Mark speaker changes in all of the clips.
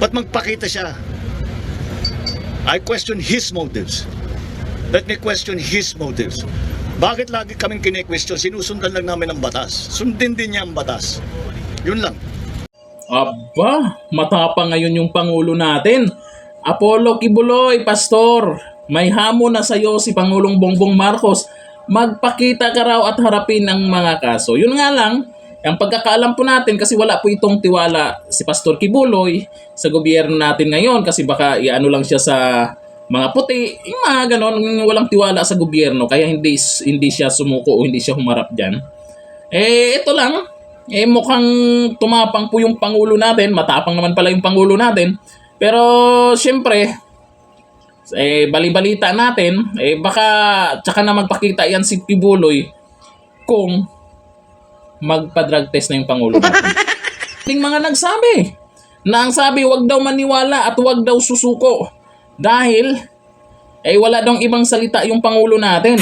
Speaker 1: Ba't magpakita siya? I question his motives. Let me question his motives. Bakit lagi kaming kine-question? Sinusundan lang namin ang batas. Sundin din niya ang batas. Yun lang.
Speaker 2: Aba, matapang ngayon yung Pangulo natin. Apollo Kibuloy, Pastor, may hamon na sa'yo si Pangulong Bongbong Marcos. Magpakita ka raw at harapin ang mga kaso. Yun nga lang, ang pagkakaalam po natin kasi wala po itong tiwala si Pastor Kibuloy sa gobyerno natin ngayon kasi baka iano lang siya sa mga puti, yung mga ganon, walang tiwala sa gobyerno kaya hindi siya sumuko o hindi siya humarap dyan. Ito lang, mukhang tumapang po yung Pangulo natin, matapang naman pala yung Pangulo natin, pero syempre, bali-balita natin, baka tsaka na magpakita yan si Kibuloy kung magpa-drug test na yung Pangulo natin. Yung mga nagsabi na ang sabi, wag daw maniwala at wag daw susuko. Dahil, wala daw ibang salita yung Pangulo natin.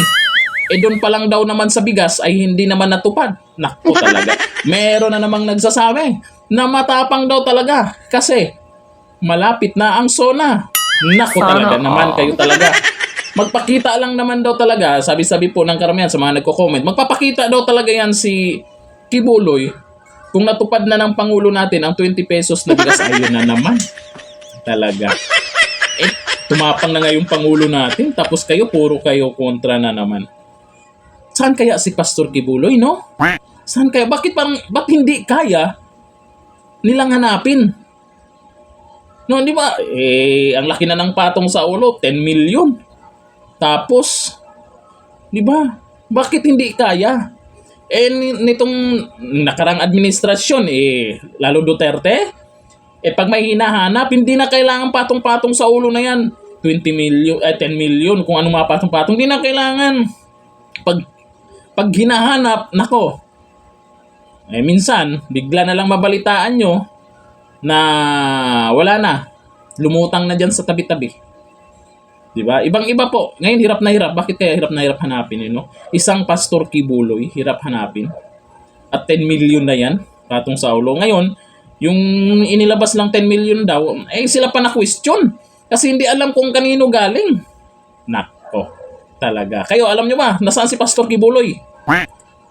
Speaker 2: Doon pa lang daw naman sa bigas ay hindi naman natupad. Naku talaga. Meron na namang nagsasabi na matapang daw talaga kasi malapit na ang SONA. Naku talaga naman kayo talaga. Magpakita lang naman daw talaga, sabi-sabi po ng karamihan sa mga nagko-comment, magpapakita daw talaga yan si Kibuloy kung natupad na ng Pangulo natin ang 20 pesos na bigas. Ayun na naman. Talaga. Tumapang na nga yung Pangulo natin, tapos puro kayo kontra na naman. Saan kaya si Pastor Kibuloy, no? Saan kaya? Ba't hindi kaya nilang hanapin? No, di ba? Ang laki na ng patong sa ulo, 10 million. Tapos, di ba? Bakit hindi kaya? Nitong nakarang administrasyon, lalo Duterte, pag may hinahanap, hindi na kailangan patong-patong sa ulo na yan. 20 million, 10 million, kung anong mga patong-patong, hindi na kailangan. Pag hinahanap, nako, minsan, bigla na lang mabalitaan nyo na wala na. Lumutang na dyan sa tabi-tabi. Diba? Ibang-iba po. Ngayon, hirap na hirap. Bakit kaya hirap na hirap hanapin? No? Isang Pastor Kibuloy, hirap hanapin. At 10 million na yan, patong sa ulo. Ngayon, yung inilabas lang 10 million daw, sila pa na-question. Kasi hindi alam kung kanino galing. Nako, talaga. Kayo, alam nyo ba, nasaan si Pastor Kibuloy?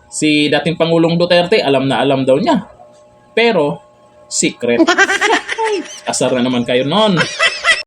Speaker 2: Si dating Pangulong Duterte, alam na alam daw niya. Pero, secret. Asar na naman kayo noon.